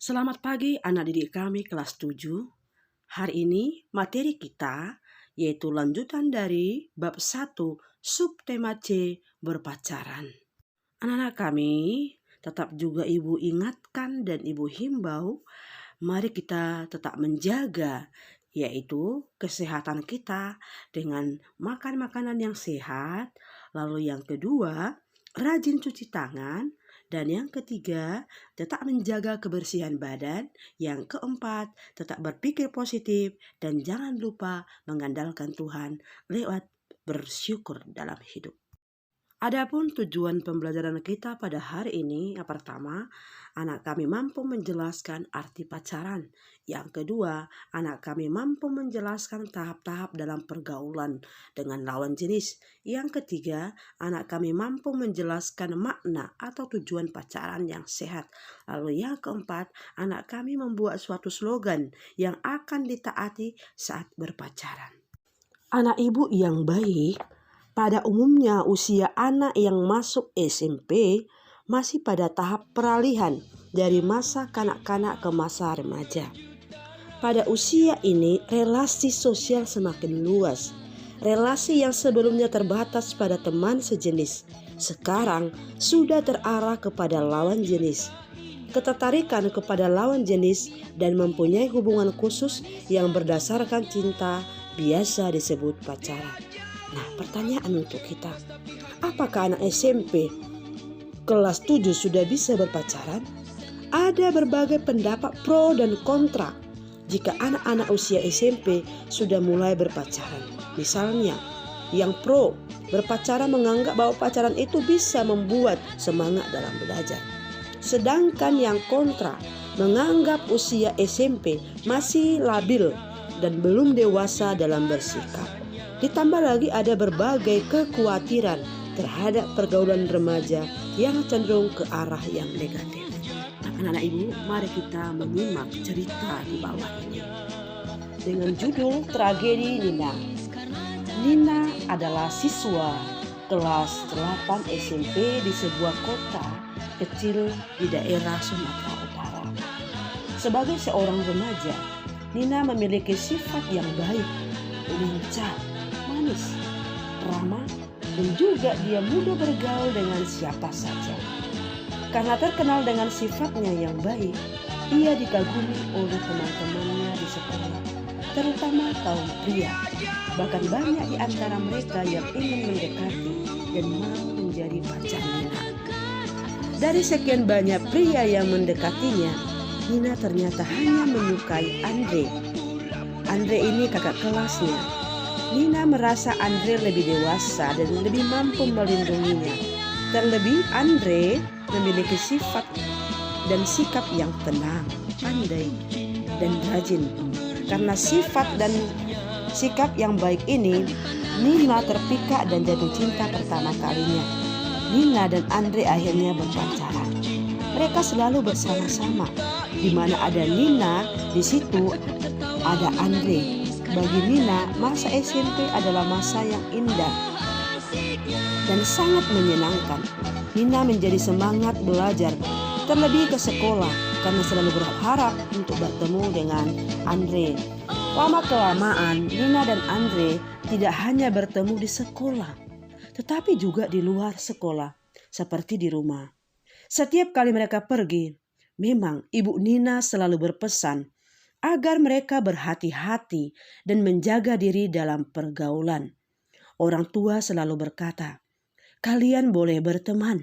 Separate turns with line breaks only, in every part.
Selamat pagi anak didik kami kelas 7. Hari ini materi kita yaitu lanjutan dari bab 1 subtema C berpacaran. Anak-anak kami, tetap juga ibu ingatkan dan ibu himbau, mari kita tetap menjaga yaitu kesehatan kita dengan makan makanan yang sehat. Lalu yang kedua, rajin cuci tangan. Dan yang ketiga, tetap menjaga kebersihan badan. Yang keempat, tetap berpikir positif dan jangan lupa mengandalkan Tuhan lewat bersyukur dalam hidup. Adapun tujuan pembelajaran kita pada hari ini, yang pertama, anak kami mampu menjelaskan arti pacaran. Yang kedua, anak kami mampu menjelaskan tahap-tahap dalam pergaulan dengan lawan jenis. Yang ketiga, anak kami mampu menjelaskan makna atau tujuan pacaran yang sehat. Lalu yang keempat, anak kami membuat suatu slogan yang akan ditaati saat berpacaran. Anak ibu yang baik, pada umumnya usia anak yang masuk SMP masih pada tahap peralihan dari masa kanak-kanak ke masa remaja. Pada usia ini relasi sosial semakin luas. Relasi yang sebelumnya terbatas pada teman sejenis, sekarang sudah terarah kepada lawan jenis. Ketertarikan kepada lawan jenis dan mempunyai hubungan khusus yang berdasarkan cinta biasa disebut pacaran. Nah, pertanyaan untuk kita, apakah anak SMP kelas 7 sudah bisa berpacaran? Ada berbagai pendapat pro dan kontra jika anak-anak usia SMP sudah mulai berpacaran. Misalnya, yang pro berpacaran menganggap bahwa pacaran itu bisa membuat semangat dalam belajar. Sedangkan yang kontra menganggap usia SMP masih labil dan belum dewasa dalam bersikap. Ditambah lagi ada berbagai kekhawatiran terhadap pergaulan remaja yang cenderung ke arah yang negatif. Anak-anak ibu, mari kita menyimak cerita di bawah ini. Dengan judul Tragedi Nina. Nina adalah siswa kelas 8 SMP di sebuah kota kecil di daerah Sumatera Utara. Sebagai seorang remaja, Nina memiliki sifat yang baik, lincah, manis, ramah, dan juga dia mudah bergaul dengan siapa saja. Karena terkenal dengan sifatnya yang baik, ia dikagumi oleh teman-temannya di sekolah, terutama kaum pria. Bahkan banyak di antara mereka yang ingin mendekati dan mau menjadi pacar Nina. Dari sekian banyak pria yang mendekatinya, Nina ternyata hanya menyukai Andre. Andre ini kakak kelasnya. Nina merasa Andre lebih dewasa dan lebih mampu melindunginya. Terlebih Andre memiliki sifat dan sikap yang tenang, pandai, dan rajin. Karena sifat dan sikap yang baik ini, Nina terpikat dan jatuh cinta pertama kalinya. Nina dan Andre akhirnya berpacaran. Mereka selalu bersama-sama. Di mana ada Nina, di situ ada Andre. Bagi Nina, masa SMP adalah masa yang indah dan sangat menyenangkan. Nina menjadi semangat belajar, terlebih ke sekolah, karena selalu berharap untuk bertemu dengan Andre. Lama-kelamaan, Nina dan Andre tidak hanya bertemu di sekolah, tetapi juga di luar sekolah, seperti di rumah. Setiap kali mereka pergi, memang ibu Nina selalu berpesan agar mereka berhati-hati dan menjaga diri dalam pergaulan. Orang tua selalu berkata, kalian boleh berteman,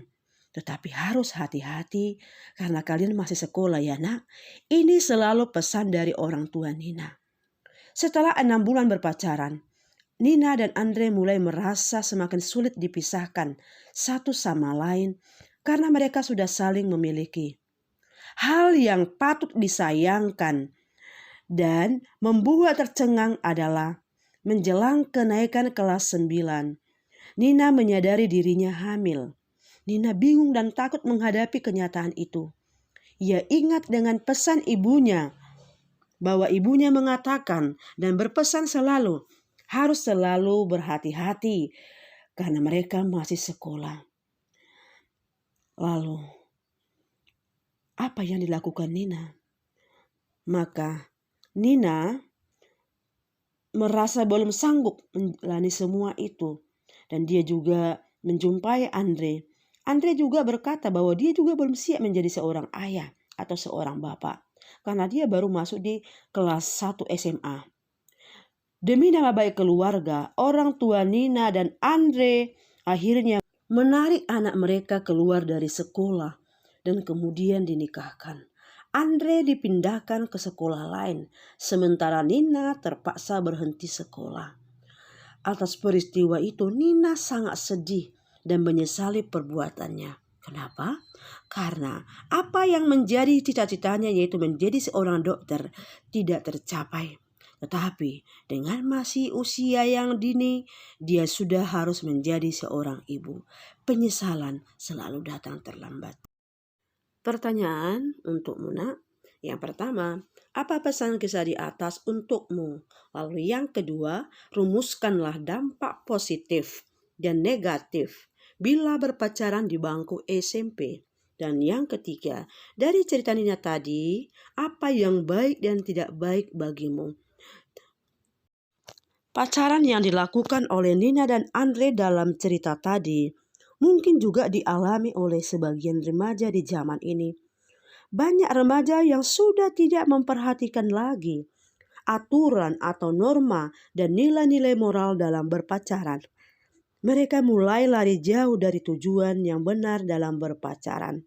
tetapi harus hati-hati karena kalian masih sekolah ya nak. Ini selalu pesan dari orang tua Nina. Setelah 6 bulan berpacaran, Nina dan Andre mulai merasa semakin sulit dipisahkan satu sama lain karena mereka sudah saling memiliki. Hal yang patut disayangkan dan membuat tercengang adalah menjelang kenaikan kelas 9, Nina menyadari dirinya hamil. Nina bingung dan takut menghadapi kenyataan itu. Ia ingat dengan pesan ibunya, bahwa ibunya mengatakan dan berpesan selalu, harus selalu berhati-hati karena mereka masih sekolah. Lalu, apa yang dilakukan Nina? Maka Nina merasa belum sanggup menjalani semua itu. Dan dia juga menjumpai Andre. Andre juga berkata bahwa dia juga belum siap menjadi seorang ayah atau seorang bapak. Karena dia baru masuk di kelas 1 SMA. Demi nama baik keluarga, orang tua Nina dan Andre akhirnya menarik anak mereka keluar dari sekolah dan kemudian dinikahkan. Andre dipindahkan ke sekolah lain, sementara Nina terpaksa berhenti sekolah. Atas peristiwa itu, Nina sangat sedih dan menyesali perbuatannya. Kenapa? Karena apa yang menjadi cita-citanya, yaitu menjadi seorang dokter, tidak tercapai. Tetapi dengan masih usia yang dini, dia sudah harus menjadi seorang ibu. Penyesalan selalu datang terlambat. Pertanyaan untukmu, nak. Yang pertama, apa pesan kisah di atas untukmu? Lalu yang kedua, rumuskanlah dampak positif dan negatif bila berpacaran di bangku SMP. Dan yang ketiga, dari cerita Nina tadi, apa yang baik dan tidak baik bagimu? Pacaran yang dilakukan oleh Nina dan Andre dalam cerita tadi mungkin juga dialami oleh sebagian remaja di zaman ini. Banyak remaja yang sudah tidak memperhatikan lagi aturan atau norma dan nilai-nilai moral dalam berpacaran. Mereka mulai lari jauh dari tujuan yang benar dalam berpacaran.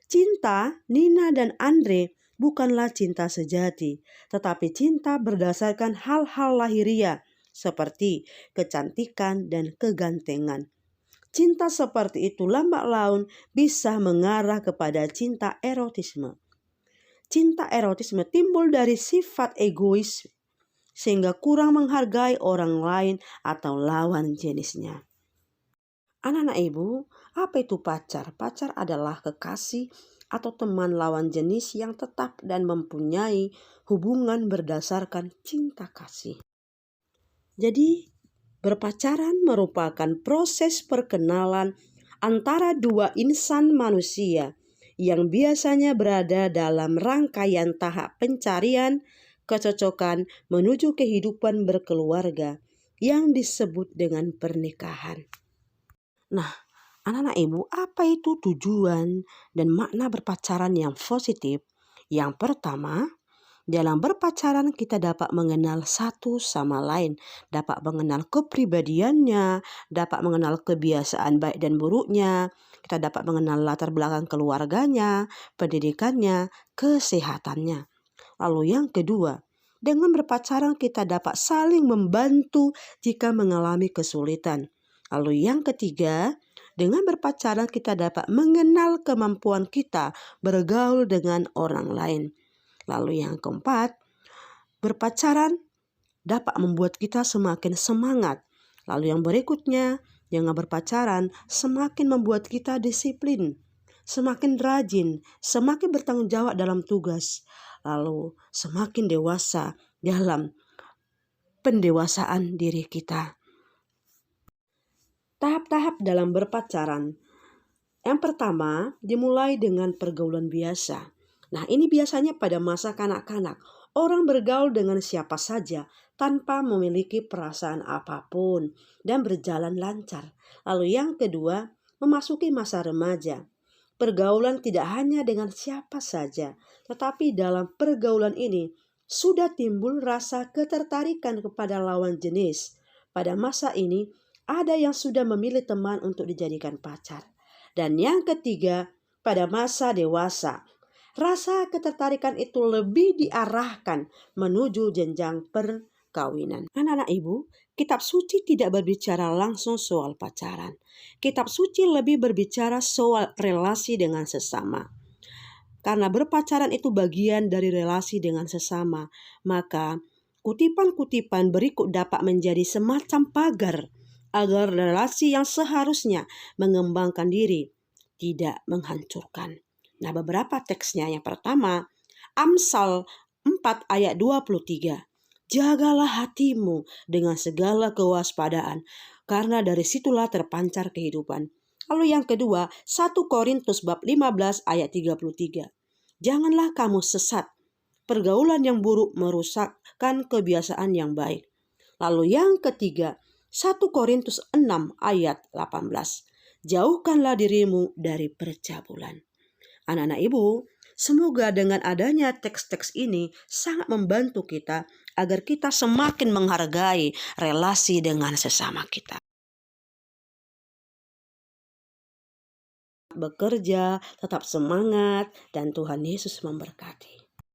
Cinta Nina dan Andre bukanlah cinta sejati, tetapi cinta berdasarkan hal-hal lahiriah seperti kecantikan dan kegantengan. Cinta seperti itu lambat laun bisa mengarah kepada cinta erotisme. Cinta erotisme timbul dari sifat egois sehingga kurang menghargai orang lain atau lawan jenisnya. Anak-anak ibu, apa itu pacar? Pacar adalah kekasih atau teman lawan jenis yang tetap dan mempunyai hubungan berdasarkan cinta kasih. Jadi, berpacaran merupakan proses perkenalan antara dua insan manusia yang biasanya berada dalam rangkaian tahap pencarian kecocokan menuju kehidupan berkeluarga yang disebut dengan pernikahan. Nah, anak-anak ibu, apa itu tujuan dan makna berpacaran yang positif? Yang pertama, dalam berpacaran kita dapat mengenal satu sama lain, dapat mengenal kepribadiannya, dapat mengenal kebiasaan baik dan buruknya, kita dapat mengenal latar belakang keluarganya, pendidikannya, kesehatannya. Lalu yang kedua, dengan berpacaran kita dapat saling membantu jika mengalami kesulitan. Lalu yang ketiga, dengan berpacaran kita dapat mengenal kemampuan kita bergaul dengan orang lain. Lalu yang keempat, berpacaran dapat membuat kita semakin semangat. Lalu yang berikutnya, dengan berpacaran semakin membuat kita disiplin, semakin rajin, semakin bertanggung jawab dalam tugas. Lalu semakin dewasa dalam pendewasaan diri kita. Tahap-tahap dalam berpacaran. Yang pertama, dimulai dengan pergaulan biasa. Nah, ini biasanya pada masa kanak-kanak. Orang bergaul dengan siapa saja tanpa memiliki perasaan apapun dan berjalan lancar. Lalu yang kedua, memasuki masa remaja. Pergaulan tidak hanya dengan siapa saja, tetapi dalam pergaulan ini sudah timbul rasa ketertarikan kepada lawan jenis. Pada masa ini, ada yang sudah memilih teman untuk dijadikan pacar. Dan yang ketiga, pada masa dewasa, rasa ketertarikan itu lebih diarahkan menuju jenjang perkawinan. Anak-anak ibu, kitab suci tidak berbicara langsung soal pacaran. Kitab suci lebih berbicara soal relasi dengan sesama. Karena berpacaran itu bagian dari relasi dengan sesama, maka kutipan-kutipan berikut dapat menjadi semacam pagar agar relasi yang seharusnya mengembangkan diri tidak menghancurkan. Nah, beberapa teksnya. Yang pertama, Amsal 4 ayat 23. Jagalah hatimu dengan segala kewaspadaan, karena dari situlah terpancar kehidupan. Lalu yang kedua, 1 Korintus bab 15 ayat 33. Janganlah kamu sesat pergaulan yang buruk merusakkan kebiasaan yang baik. Lalu yang ketiga, 1 Korintus 6 ayat 18. Jauhkanlah dirimu dari percabulan. Anak-anak ibu, semoga dengan adanya teks-teks ini sangat membantu kita agar kita semakin menghargai relasi dengan sesama kita. Bekerja, tetap semangat, dan Tuhan Yesus memberkati.